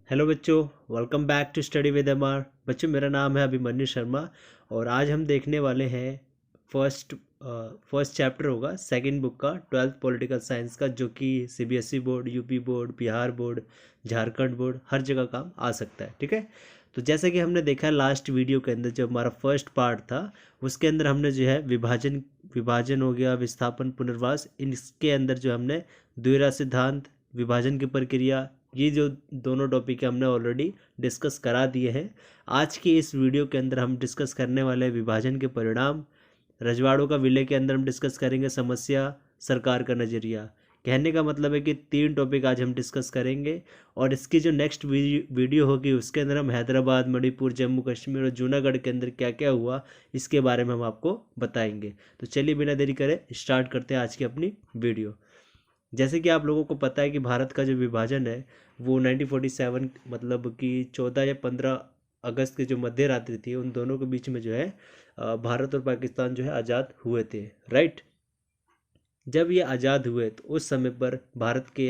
Hello बच्चों, welcome back to study with MR. बच्चों, मेरा नाम है अभिमन्यु शर्मा और आज हम देखने वाले हैं फर्स्ट फर्स्ट चैप्टर होगा सेकंड बुक का 12th पॉलिटिकल साइंस का, जो कि CBSE board, UP board, Bihar board, Jharkhand board हर जगह काम आ सकता है। ठीक है, तो जैसे कि हमने देखा लास्ट वीडियो के अंदर, जो हमारा फर्स्ट पार्ट था उसके अंदर हमने जो है विभाजन विभाजन हो गया, विस्थापन, पुनर्वास, इसके अंदर जो हमने द्विरा सिद्धांत, विभाजन की प्रक्रिया, ये जो दोनों टॉपिक हमने ऑलरेडी डिस्कस करा दिए हैं। आज की इस वीडियो के अंदर हम डिस्कस करने वाले हैं विभाजन के परिणाम, रजवाड़ों का विलय के अंदर हम डिस्कस करेंगे समस्या, सरकार का नज़रिया। कहने का मतलब है कि 3 टॉपिक आज हम डिस्कस करेंगे और इसकी जो नेक्स्ट वीडियो होगी उसके अंदर हम हैदराबाद, मणिपुर, जम्मू कश्मीर और जूनागढ़ के अंदर क्या क्या हुआ इसके बारे में हम आपको बताएंगे। तो चलिए बिना देरी करे स्टार्ट करते हैं आज की अपनी वीडियो। जैसे कि आप लोगों को पता है कि भारत का जो विभाजन है वो 1947 मतलब कि 14 या 15 अगस्त की जो मध्य रात्रि थी उन दोनों के बीच में जो है भारत और पाकिस्तान जो है आज़ाद हुए थे। राइट, जब ये आज़ाद हुए तो उस समय पर भारत के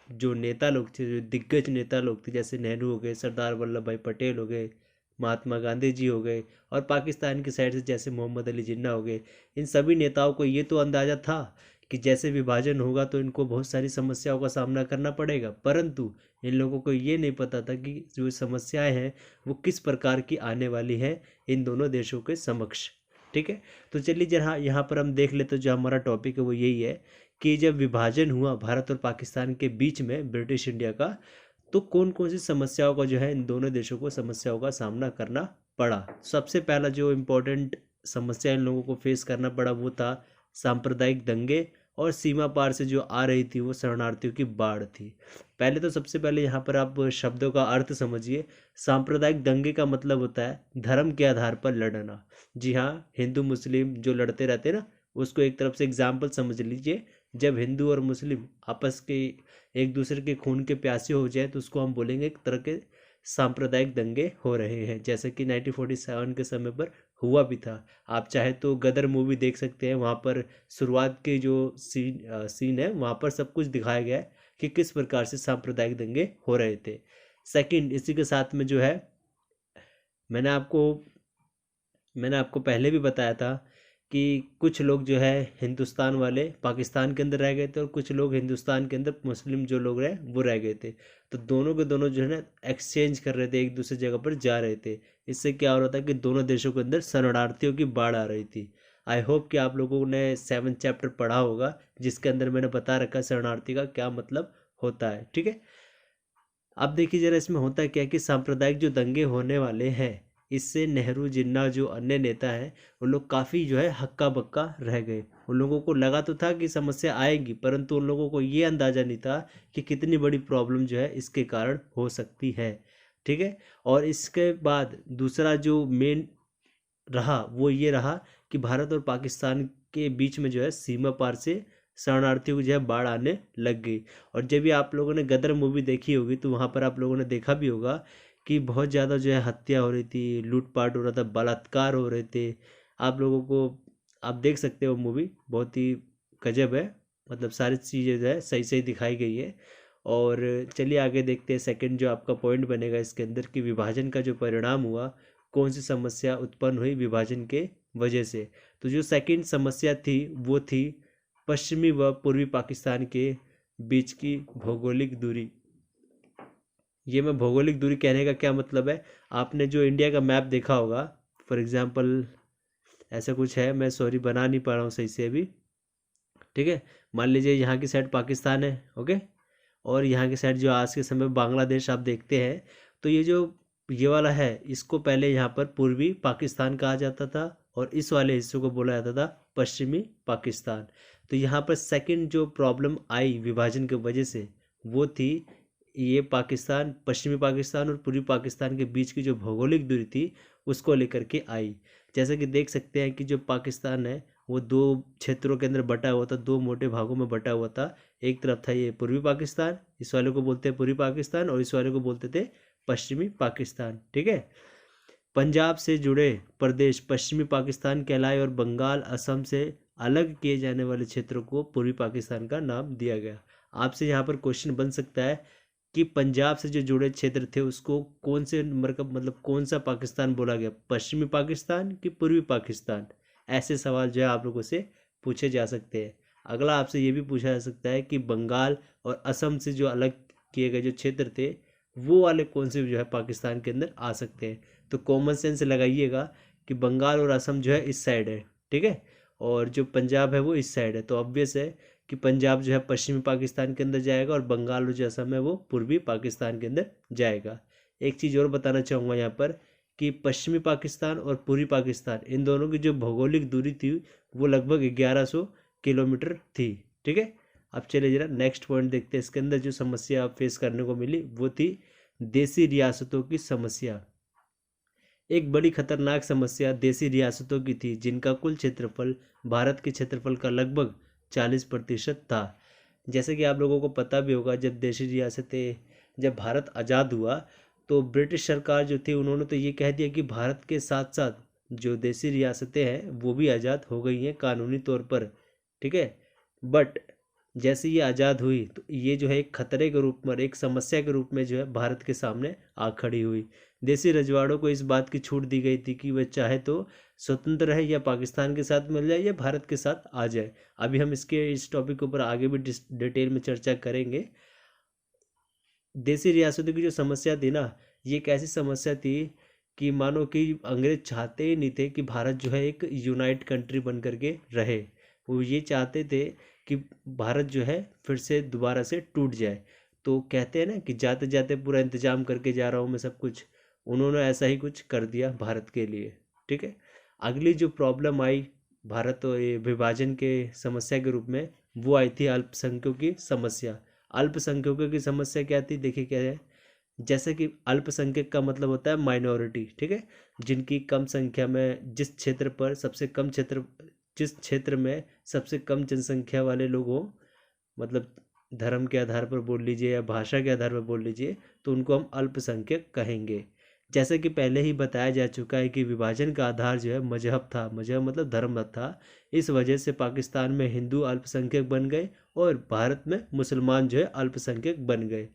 जो नेता लोग थे, जो दिग्गज नेता लोग थे, जैसे नेहरू हो गए, सरदार वल्लभ भाई पटेल हो गए, महात्मा गांधी जी हो गए, और पाकिस्तान की साइड से जैसे मोहम्मद अली जिन्ना हो गए, इन सभी नेताओं को ये तो अंदाज़ा था कि जैसे विभाजन होगा तो इनको बहुत सारी समस्याओं का सामना करना पड़ेगा, परंतु इन लोगों को ये नहीं पता था कि जो समस्याएं हैं वो किस प्रकार की आने वाली है इन दोनों देशों के समक्ष। ठीक है, तो चलिए जहाँ यहाँ पर हम देख लेते, जो हमारा टॉपिक है वो यही है कि जब विभाजन हुआ भारत और पाकिस्तान के बीच में ब्रिटिश इंडिया का, तो कौन कौन सी समस्याओं का जो है इन दोनों देशों को समस्याओं का सामना करना पड़ा। सबसे पहला जो इम्पोर्टेंट समस्या इन लोगों को फेस करना पड़ा वो था सांप्रदायिक दंगे, और सीमा पार से जो आ रही थी वो शरणार्थियों की बाढ़ थी। पहले तो सबसे पहले यहाँ पर आप शब्दों का अर्थ समझिए। सांप्रदायिक दंगे का मतलब होता है धर्म के आधार पर लड़ना। जी हाँ, हिंदू मुस्लिम जो लड़ते रहते हैं ना, उसको एक तरफ से एग्जाम्पल समझ लीजिए। जब हिंदू और मुस्लिम आपस के एक दूसरे के खून के प्यासे हो जाए तो उसको हम बोलेंगे एक तरह के सांप्रदायिक दंगे हो रहे हैं, जैसे कि 1947 के समय पर हुआ भी था। आप चाहे तो गदर मूवी देख सकते हैं, वहाँ पर शुरुआत के जो सीन है वहाँ पर सब कुछ दिखाया गया है कि किस प्रकार से सांप्रदायिक दंगे हो रहे थे। सेकंड, इसी के साथ में जो है मैंने आपको मैंने आपको पहले भी बताया था कि कुछ लोग जो है हिंदुस्तान वाले पाकिस्तान के अंदर रह गए थे और कुछ लोग हिंदुस्तान के अंदर मुस्लिम जो लोग रहे वो रह गए थे। तो दोनों के दोनों जो है ना एक्सचेंज कर रहे थे, एक दूसरे जगह पर जा रहे थे। इससे क्या हो रहा था कि दोनों देशों के अंदर शरणार्थियों की बाढ़ आ रही थी। आई होप कि आप लोगों ने 7th चैप्टर पढ़ा होगा, जिसके अंदर मैंने बता रखा शरणार्थी का क्या मतलब होता है। ठीक है, अब देखिए जरा इसमें होता क्या है कि सांप्रदायिक जो दंगे होने वाले हैं, इससे नेहरू, जिन्ना, जो अन्य नेता हैं, उन लोग काफ़ी जो है हक्का बक्का रह गए। उन लोगों को लगा तो था कि समस्या आएगी, परंतु उन लोगों को ये अंदाज़ा नहीं था कि कितनी बड़ी प्रॉब्लम जो है इसके कारण हो सकती है। ठीक है, और इसके बाद दूसरा जो मेन रहा वो ये रहा कि भारत और पाकिस्तान के बीच में जो है सीमा पार से शरणार्थियों को जो है बाढ़ आने लग गई। और जब भी आप लोगों ने गदर मूवी देखी होगी तो वहाँ पर आप लोगों ने देखा भी होगा कि बहुत ज़्यादा जो है हत्या हो रही थी, लूटपाट हो रहा था, बलात्कार हो रहे थे। आप लोगों को आप देख सकते हो, मूवी बहुत ही गजब है, मतलब सारी चीज़ें जो है सही सही दिखाई गई है। और चलिए आगे देखते हैं सेकंड जो आपका पॉइंट बनेगा इसके अंदर कि विभाजन का जो परिणाम हुआ, कौन सी समस्या उत्पन्न हुई विभाजन के वजह से। तो जो सेकंड समस्या थी वो थी पश्चिमी व पूर्वी पाकिस्तान के बीच की भौगोलिक दूरी। ये मैं भौगोलिक दूरी कहने का क्या मतलब है, आपने जो इंडिया का मैप देखा होगा, फॉर एग्जांपल ऐसा कुछ है, मैं सॉरी बना नहीं पा रहा हूँ सही से अभी। ठीक है, मान लीजिए यहाँ की साइड पाकिस्तान है, ओके, और यहाँ की साइड जो आज के समय बांग्लादेश आप देखते हैं, तो ये जो ये वाला है इसको पहले यहाँ पर पूर्वी पाकिस्तान कहा जाता था और इस वाले हिस्से को बोला जाता था पश्चिमी पाकिस्तान। तो यहाँ पर सेकंड जो प्रॉब्लम आई विभाजन की वजह से वो थी ये पाकिस्तान, पश्चिमी पाकिस्तान और पूर्वी पाकिस्तान के बीच की जो भौगोलिक दूरी थी उसको लेकर के आई। जैसे कि देख सकते हैं कि जो पाकिस्तान है वो 2 क्षेत्रों के अंदर बटा हुआ था, 2 मोटे भागों में बटा हुआ था। एक तरफ था ये पूर्वी पाकिस्तान, इस वाले को बोलते हैं पूर्वी पाकिस्तान, और इस वाले को बोलते थे पश्चिमी पाकिस्तान। ठीक है, पंजाब से जुड़े प्रदेश पश्चिमी पाकिस्तान कहलाए और बंगाल, असम से अलग किए जाने वाले क्षेत्रों को पूर्वी पाकिस्तान का नाम दिया गया। आपसे यहाँ पर क्वेश्चन बन सकता है कि पंजाब से जो जुड़े क्षेत्र थे उसको कौन से नंबर का मतलब कौन सा पाकिस्तान बोला गया, पश्चिमी पाकिस्तान कि पूर्वी पाकिस्तान। ऐसे सवाल जो है आप लोगों से पूछे जा सकते हैं। अगला आपसे ये भी पूछा जा सकता है कि बंगाल और असम से जो अलग किए गए जो क्षेत्र थे वो वाले कौन से जो है पाकिस्तान के अंदर आ सकते हैं। तो कॉमन सेंस लगाइएगा कि बंगाल और असम जो है इस साइड है, ठीक है, और जो पंजाब है वो इस साइड है। तो ऑब्वियस है कि पंजाब जो है पश्चिमी पाकिस्तान के अंदर जाएगा और बंगाल और जो असम है वो पूर्वी पाकिस्तान के अंदर जाएगा। एक चीज़ और बताना चाहूँगा यहाँ पर कि पश्चिमी पाकिस्तान और पूर्वी पाकिस्तान इन दोनों की जो भौगोलिक दूरी थी वो लगभग 1100 किलोमीटर थी, ठीक है। अब चलिए जरा नेक्स्ट पॉइंट देखते हैं। इसके अंदर जो समस्या फेस करने को मिली वो थी देसी रियासतों की समस्या। एक बड़ी खतरनाक समस्या देसी रियासतों की थी जिनका कुल क्षेत्रफल भारत के क्षेत्रफल का लगभग 40% था। जैसे कि आप लोगों को पता भी होगा जब देशी रियासतें जब भारत आज़ाद हुआ तो ब्रिटिश सरकार जो थी उन्होंने तो ये कह दिया कि भारत के साथ साथ जो देसी रियासतें हैं वो भी आज़ाद हो गई हैं कानूनी तौर पर, ठीक है। बट जैसे ये आज़ाद हुई तो ये जो है एक खतरे के रूप में एक समस्या के रूप में जो है भारत के सामने आ खड़ी हुई। देसी रजवाड़ों को इस बात की छूट दी गई थी कि वह चाहे तो स्वतंत्र रहे या पाकिस्तान के साथ मिल जाए या भारत के साथ आ जाए। अभी हम इस टॉपिक के ऊपर आगे भी डिटेल में चर्चा करेंगे। देसी रियासतों की जो समस्या थी ना, ये एक ऐसी समस्या थी कि मानो कि अंग्रेज चाहते ही नहीं थे कि भारत जो है एक यूनाइट कंट्री बन करके रहे। वो ये चाहते थे कि भारत जो है फिर से दोबारा से टूट जाए। तो कहते हैं ना कि जाते जाते पूरा इंतजाम करके जा रहा हूँ मैं सब कुछ, उन्होंने ऐसा ही कुछ कर दिया भारत के लिए, ठीक है। अगली जो प्रॉब्लम आई भारत और ये विभाजन के समस्या के रूप में वो आई थी अल्पसंख्यकों की समस्या। अल्पसंख्यकों की समस्या क्या थी, देखिए क्या है। जैसे कि अल्पसंख्यक का मतलब होता है माइनॉरिटी, ठीक है, जिनकी कम संख्या में जिस क्षेत्र में सबसे कम जनसंख्या वाले लोग हों, मतलब धर्म के आधार पर बोल लीजिए या भाषा के आधार पर बोल लीजिए, तो उनको हम अल्पसंख्यक कहेंगे। जैसे कि पहले ही बताया जा चुका है कि विभाजन का आधार जो है मजहब था, मजहब मतलब धर्म था। इस वजह से पाकिस्तान में हिंदू अल्पसंख्यक बन गए और भारत में मुसलमान जो है अल्पसंख्यक बन गए।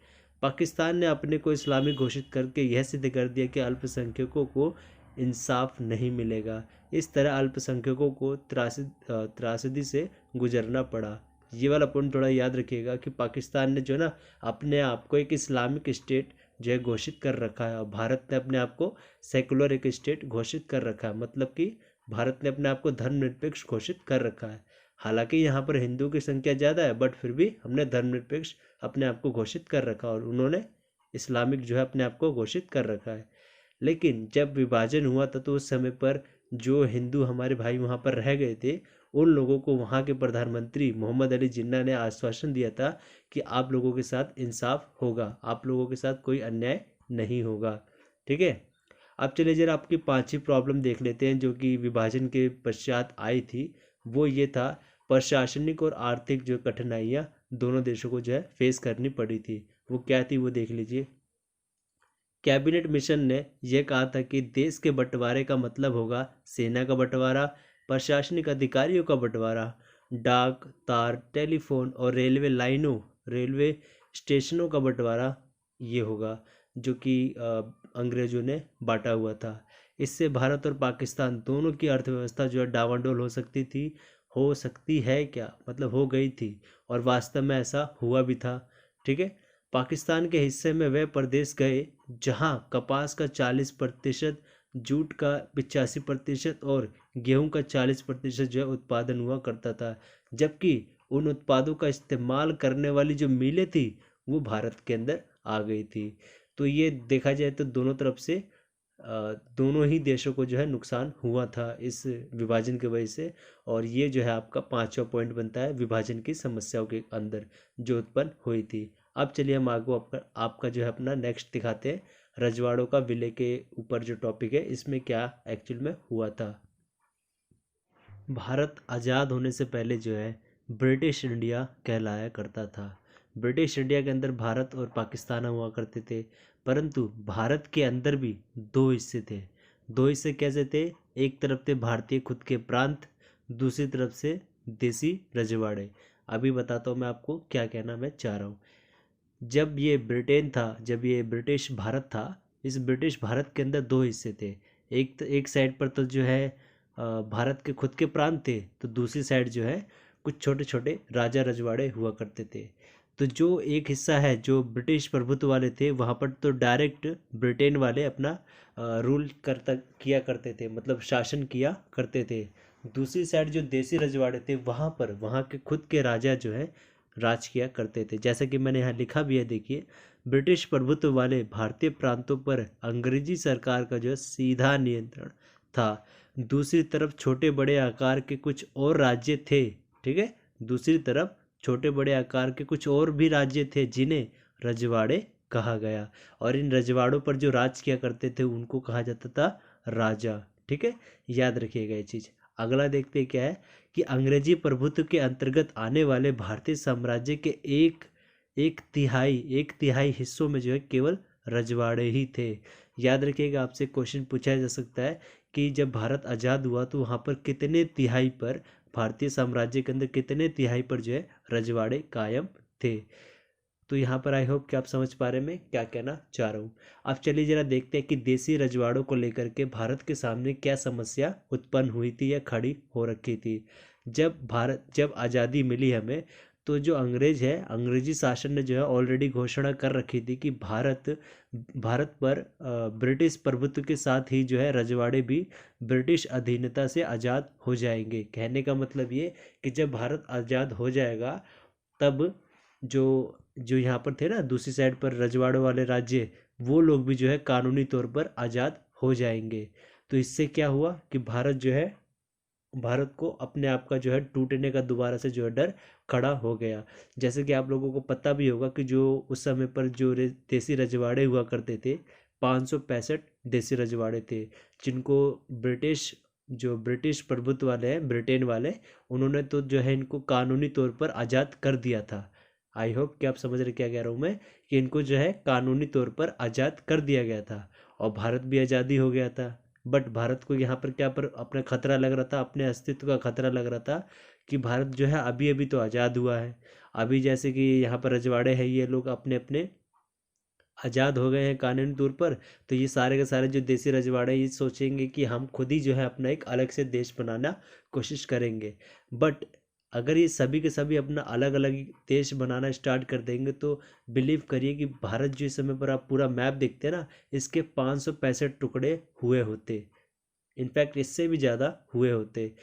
पाकिस्तान ने अपने को इस्लामिक घोषित करके यह सिद्ध कर दिया कि अल्पसंख्यकों को इंसाफ नहीं मिलेगा। इस तरह अल्पसंख्यकों को त्रासदी से गुजरना पड़ा। ये वाला पॉइंट थोड़ा याद रखिएगा कि पाकिस्तान ने जो ना अपने आप को एक इस्लामिक स्टेट जो है घोषित कर रखा है और भारत ने अपने आप को सेकुलर एक स्टेट घोषित कर रखा है, मतलब कि भारत ने अपने आप को धर्मनिरपेक्ष घोषित कर रखा है। हालांकि यहाँ पर हिंदू की संख्या ज़्यादा है बट फिर भी हमने धर्मनिरपेक्ष अपने आप को घोषित कर रखा और उन्होंने इस्लामिक जो है अपने आप को घोषित कर रखा है। लेकिन जब विभाजन हुआ था तो उस समय पर जो हिंदू हमारे भाई वहाँ पर रह गए थे उन लोगों को वहाँ के प्रधानमंत्री मोहम्मद अली जिन्ना ने आश्वासन दिया था कि आप लोगों के साथ इंसाफ होगा, आप लोगों के साथ कोई अन्याय नहीं होगा, ठीक है। अब चलिए जरा आपकी पांचवी प्रॉब्लम देख लेते हैं जो कि विभाजन के पश्चात आई थी। वो ये था प्रशासनिक और आर्थिक जो कठिनाइयाँ दोनों देशों को जो है फेस करनी पड़ी थी। वो क्या थी वो देख लीजिए। कैबिनेट मिशन ने यह कहा था कि देश के बंटवारे का मतलब होगा सेना का बंटवारा, प्रशासनिक अधिकारियों का बंटवारा, डाक, तार, टेलीफोन और रेलवे स्टेशनों का बंटवारा ये होगा जो कि अंग्रेजों ने बांटा हुआ था। इससे भारत और पाकिस्तान दोनों की अर्थव्यवस्था जो है डावाडोल हो सकती है क्या, मतलब हो गई थी और वास्तव में ऐसा हुआ भी था, ठीक है। पाकिस्तान के हिस्से में वे प्रदेश गए जहां कपास का 40%, जूट का 85% और गेहूं का 40% जो है उत्पादन हुआ करता था। जबकि उन उत्पादों का इस्तेमाल करने वाली जो मिलें थी वो भारत के अंदर आ गई थी। तो ये देखा जाए तो दोनों तरफ से दोनों ही देशों को जो है नुकसान हुआ था इस विभाजन की वजह से। और ये जो है आपका पांचवा पॉइंट बनता है विभाजन की समस्याओं के अंदर जो उत्पन्न हुई थी। अब चलिए हम आगे आपका जो है अपना नेक्स्ट दिखाते हैं रजवाड़ों का विलय के ऊपर जो टॉपिक है इसमें क्या एक्चुअल में हुआ था। भारत आज़ाद होने से पहले जो है ब्रिटिश इंडिया कहलाया करता था। ब्रिटिश इंडिया के अंदर भारत और पाकिस्तान हुआ करते थे, परंतु भारत के अंदर भी दो हिस्से थे। दो हिस्से कैसे थे, एक तरफ थे भारतीय खुद के प्रांत, दूसरी तरफ से देसी रजवाड़े। अभी बताता हूँ मैं आपको क्या कहना मैं चाह रहा हूँ। जब ये ब्रिटेन था, जब ये ब्रिटिश भारत था, इस ब्रिटिश भारत के अंदर दो हिस्से थे। एक साइड पर तो जो है भारत के खुद के प्रांत थे, तो दूसरी साइड जो है कुछ छोटे छोटे राजा रजवाड़े हुआ करते थे। तो जो एक हिस्सा है जो ब्रिटिश प्रभुत्व वाले थे, वहाँ पर तो डायरेक्ट ब्रिटेन वाले अपना रूल करता किया करते थे, मतलब शासन किया करते थे। दूसरी साइड जो देसी रजवाड़े थे, वहाँ पर वहाँ के खुद के राजा जो है राज किया करते थे। जैसे कि मैंने यहाँ लिखा भी है, देखिए, ब्रिटिश प्रभुत्व वाले भारतीय प्रांतों पर अंग्रेजी सरकार का जो है सीधा नियंत्रण था। दूसरी तरफ छोटे बड़े आकार के कुछ और राज्य थे, ठीक है, दूसरी तरफ छोटे बड़े आकार के कुछ और भी राज्य थे जिन्हें रजवाड़े कहा गया, और इन रजवाड़ों पर जो राज किया करते थे उनको कहा जाता था राजा। ठीक है, याद रखिएगा ये चीज़। अगला देखते हैं क्या है कि अंग्रेजी प्रभुत्व के अंतर्गत आने वाले भारतीय साम्राज्य के एक तिहाई हिस्सों में जो है केवल रजवाड़े ही थे। याद रखिएगा, आपसे क्वेश्चन पूछा जा सकता है कि जब भारत आज़ाद हुआ तो वहाँ पर कितने तिहाई पर, भारतीय साम्राज्य के अंदर कितने तिहाई पर जो है रजवाड़े कायम थे। तो यहाँ पर आई होप कि आप समझ पा रहे हैं मैं क्या कहना चाह रहा हूँ। अब चलिए जरा देखते हैं कि देसी रजवाड़ों को लेकर के भारत के सामने क्या समस्या उत्पन्न हुई थी या खड़ी हो रखी थी। जब आज़ादी मिली हमें, तो जो अंग्रेज है, अंग्रेजी शासन ने जो है ऑलरेडी घोषणा कर रखी थी कि भारत पर ब्रिटिश प्रभुत्व के साथ ही जो है रजवाड़े भी ब्रिटिश अधीनता से आज़ाद हो जाएंगे। कहने का मतलब ये कि जब भारत आज़ाद हो जाएगा, तब जो जो यहाँ पर थे ना दूसरी साइड पर रजवाड़ों वाले राज्य, वो लोग भी जो है कानूनी तौर पर आज़ाद हो जाएंगे। तो इससे क्या हुआ कि भारत को अपने आप का जो है टूटने का दोबारा से जो है डर खड़ा हो गया। जैसे कि आप लोगों को पता भी होगा कि जो उस समय पर जो देसी रजवाड़े हुआ करते थे, 565 देसी रजवाड़े थे, जिनको ब्रिटिश प्रभुत्व वाले हैं, ब्रिटेन वाले, उन्होंने तो जो है इनको कानूनी तौर पर आज़ाद कर दिया था। आई होप कि आप समझ रहे क्या कह रहा हूँ मैं, कि इनको जो है कानूनी तौर पर आज़ाद कर दिया गया था और भारत भी आज़ादी हो गया था। बट भारत को यहाँ पर क्या पर अपना खतरा लग रहा था, अपने अस्तित्व का खतरा लग रहा था कि भारत जो है अभी अभी तो आज़ाद हुआ है। अभी जैसे कि यहाँ पर रजवाड़े हैं, ये लोग अपने अपने आज़ाद हो गए हैं कानूनी तौर पर, तो ये सारे के सारे जो देसी रजवाड़े ये सोचेंगे कि हम खुद ही जो है अपना एक अलग से देश बनाना कोशिश करेंगे। बट अगर ये सभी के सभी अपना अलग अलग देश बनाना स्टार्ट कर देंगे, तो बिलीव करिए कि भारत जो इस समय पर आप पूरा मैप देखते हैं ना, इसके 565 टुकड़े हुए होते, इनफैक्ट इससे भी ज़्यादा हुए होते।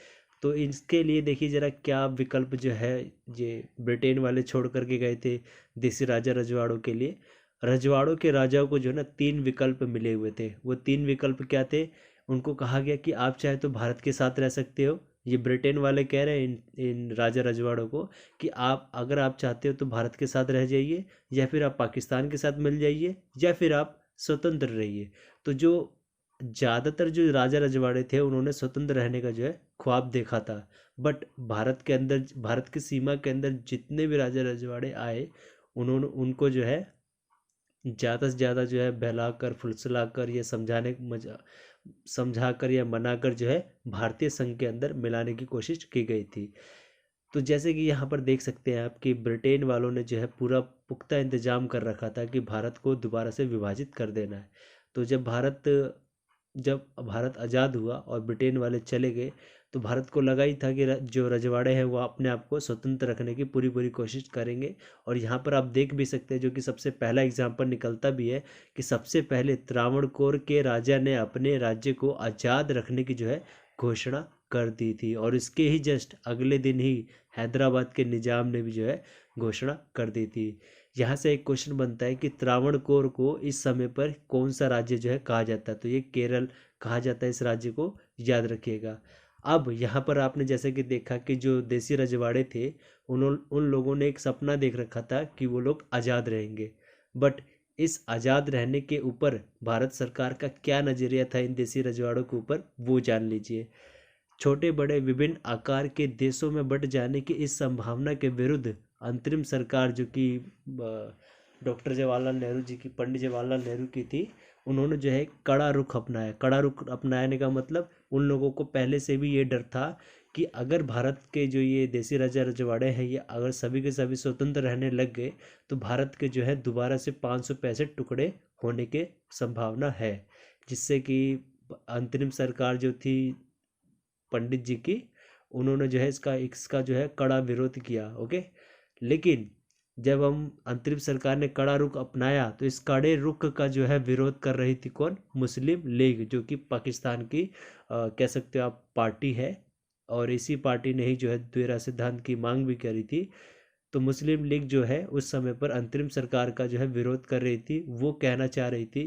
तो इसके लिए देखिए ज़रा क्या विकल्प जो है ये ब्रिटेन वाले छोड़ करके गए थे देसी राजा रजवाड़ों के लिए। रजवाड़ों के राजाओं को जो है ना 3 विकल्प मिले हुए थे। वो 3 विकल्प क्या थे? उनको कहा गया कि आप चाहे तो भारत के साथ रह सकते हो। ये ब्रिटेन वाले कह रहे हैं इन राजा रजवाड़ों को कि आप अगर आप चाहते हो तो भारत के साथ रह जाइए, या फिर आप पाकिस्तान के साथ मिल जाइए, या फिर आप स्वतंत्र रहिए। तो जो ज़्यादातर जो राजा रजवाड़े थे उन्होंने स्वतंत्र रहने का जो है ख्वाब देखा था। बट भारत की सीमा के अंदर जितने भी राजा रजवाड़े आए, उन्होंने उनको जो है ज़्यादा से ज़्यादा जो है बहलाकर फुसलाकर या समझाकर या मनाकर जो है भारतीय संघ के अंदर मिलाने की कोशिश की गई थी। तो जैसे कि यहाँ पर देख सकते हैं आप कि ब्रिटेन वालों ने जो है पूरा पुख्ता इंतजाम कर रखा था कि भारत को दोबारा से विभाजित कर देना है। तो जब भारत आज़ाद हुआ और ब्रिटेन वाले चले गए, तो भारत को लगा ही था कि जो रजवाड़े हैं वो अपने आप को स्वतंत्र रखने की पूरी पूरी कोशिश करेंगे। और यहाँ पर आप देख भी सकते हैं, जो कि सबसे पहला एग्जाम्पल निकलता भी है, कि सबसे पहले त्रावणकोर के राजा ने अपने राज्य को आज़ाद रखने की जो है घोषणा कर दी थी, और इसके ही जस्ट अगले दिन ही हैदराबाद के निजाम ने भी जो है घोषणा कर दी थी। यहाँ से एक क्वेश्चन बनता है कि त्रावणकोर को इस समय पर कौन सा राज्य जो है कहा जाता है, तो ये केरल कहा जाता है इस राज्य को, याद रखिएगा। अब यहाँ पर आपने जैसे कि देखा कि जो देसी रजवाड़े थे, उन लोगों ने एक सपना देख रखा था कि वो लोग आज़ाद रहेंगे। बट इस आज़ाद रहने के ऊपर भारत सरकार का क्या नज़रिया था इन देसी रजवाड़ों के ऊपर, वो जान लीजिए। छोटे बड़े विभिन्न आकार के देशों में बंट जाने की इस संभावना के विरुद्ध अंतरिम सरकार, जो कि डॉक्टर जवाहरलाल नेहरू जी की, पंडित जवाहरलाल नेहरू की थी, उन्होंने जो है कड़ा रुख अपनाया। कड़ा रुख अपनाने का मतलब उन लोगों को पहले से भी ये डर था कि अगर भारत के जो ये देसी राजा रजवाड़े हैं ये अगर सभी के सभी स्वतंत्र रहने लग गए तो भारत के जो है दोबारा से 565 टुकड़े होने के संभावना है, जिससे कि अंतरिम सरकार जो थी पंडित जी की, उन्होंने जो है इसका जो है कड़ा विरोध किया। ओके, लेकिन जब हम अंतरिम सरकार ने कड़ा रुख अपनाया तो इस कड़े रुख का जो है विरोध कर रही थी कौन? मुस्लिम लीग, जो कि पाकिस्तान की कह सकते हो आप पार्टी है, और इसी पार्टी ने ही जो है 12 सिद्धांत की मांग भी करी थी। तो मुस्लिम लीग जो है उस समय पर अंतरिम सरकार का जो है विरोध कर रही थी। वो कहना चाह रही थी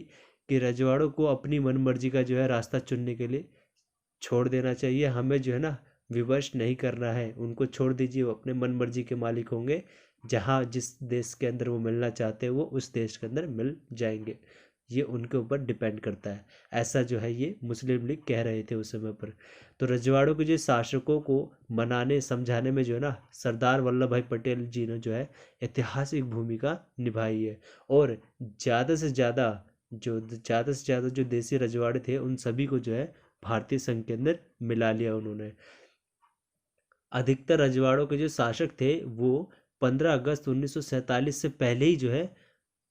कि रजवाड़ों को अपनी मनमर्जी का जो है रास्ता चुनने के लिए छोड़ देना चाहिए, हमें जो है ना विवश नहीं करना है, उनको छोड़ दीजिए, वो अपने मन मर्जी के मालिक होंगे, जहाँ जिस देश के अंदर वो मिलना चाहते हैं वो उस देश के अंदर मिल जाएंगे, ये उनके ऊपर डिपेंड करता है। ऐसा जो है ये मुस्लिम लीग कह रहे थे उस समय पर। तो रजवाड़ों के जो शासकों को मनाने समझाने में जो है ना सरदार वल्लभ भाई पटेल जी ने जो है ऐतिहासिक भूमिका निभाई है, और ज़्यादा से ज़्यादा जो देसी रजवाड़े थे उन सभी को जो है भारतीय संघ के अंदर मिला लिया उन्होंने। अधिकतर रजवाड़ों के जो शासक थे वो 15 अगस्त 1947 से पहले ही जो है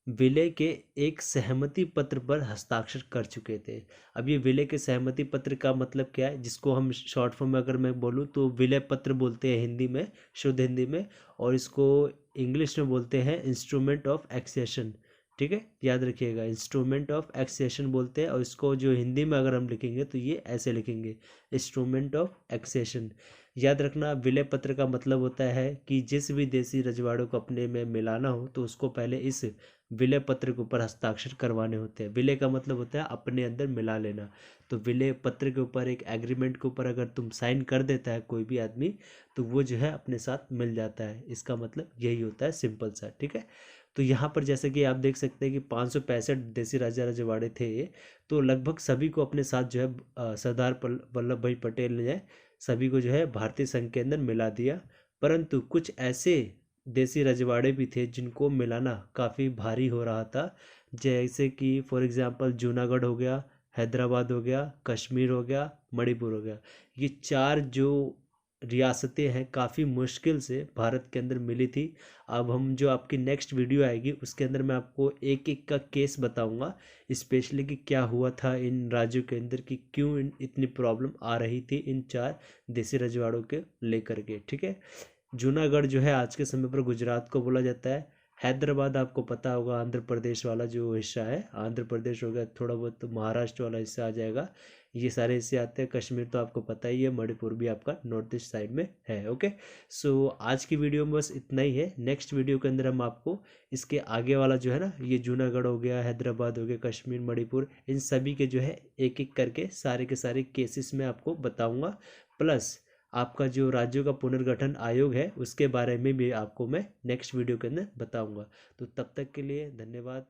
विलय के एक सहमति पत्र पर हस्ताक्षर कर चुके थे। अब ये विलय के सहमति पत्र का मतलब क्या है, जिसको हम शॉर्ट फॉर्म में अगर मैं बोलूँ तो विलय पत्र बोलते हैं हिंदी में, शुद्ध हिंदी में, और इसको इंग्लिश में बोलते हैं इंस्ट्रूमेंट ऑफ एक्सेशन। ठीक है, याद रखिएगा, इंस्ट्रूमेंट ऑफ एक्सेशन बोलते हैं, और इसको जो हिंदी में अगर हम लिखेंगे तो ये ऐसे लिखेंगे, इंस्ट्रूमेंट ऑफ एक्सेशन। याद रखना, विलय पत्र का मतलब होता है कि जिस भी देसी रजवाड़ों को अपने में मिलाना हो तो उसको पहले इस विलय पत्र के ऊपर हस्ताक्षर करवाने होते हैं। विलय का मतलब होता है अपने अंदर मिला लेना। तो विलय पत्र के ऊपर, एक एग्रीमेंट के ऊपर अगर तुम साइन कर देता है कोई भी आदमी, तो वो जो है अपने साथ मिल जाता है। इसका मतलब यही होता है, सिंपल सा। ठीक है, तो यहाँ पर जैसे कि आप देख सकते हैं कि 565 देसी राजा रजवाड़े थे, तो लगभग सभी को अपने साथ जो है सरदार वल्लभ भाई पटेल ने सभी को जो है भारतीय संघ के अंदर मिला दिया। परंतु कुछ ऐसे देसी रजवाड़े भी थे जिनको मिलाना काफ़ी भारी हो रहा था, जैसे कि फॉर एग्जांपल जूनागढ़ हो गया, हैदराबाद हो गया, कश्मीर हो गया, मणिपुर हो गया। ये 4 जो रियासतें हैं काफ़ी मुश्किल से भारत के अंदर मिली थी। अब हम जो आपकी नेक्स्ट वीडियो आएगी उसके अंदर मैं आपको एक एक का केस बताऊंगा, स्पेशली कि क्या हुआ था इन राज्यों के अंदर, कि क्यों इतनी प्रॉब्लम आ रही थी इन 4 देसी रजवाड़ों के लेकर के। ठीक है, जूनागढ़ जो है आज के समय पर गुजरात को बोला जाता है। हैदराबाद आपको पता होगा आंध्र प्रदेश वाला जो हिस्सा है, आंध्र प्रदेश हो गया, थोड़ा बहुत तो महाराष्ट्र वाला हिस्सा आ जाएगा, ये सारे हिस्से आते हैं। कश्मीर तो आपको पता ही है, मणिपुर भी आपका नॉर्थ ईस्ट साइड में है। ओके, सो आज की वीडियो में बस इतना ही है। नेक्स्ट वीडियो के अंदर हम आपको इसके आगे वाला जो है ना, ये जूनागढ़ हो गया, हैदराबाद हो गया, कश्मीर, मणिपुर, इन सभी के जो है एक एक करके सारे के सारे केसेस में आपको बताऊँगा। प्लस आपका जो राज्यों का पुनर्गठन आयोग है उसके बारे में भी आपको मैं नेक्स्ट वीडियो के अंदर बताऊंगा। तो तब तक के लिए धन्यवाद।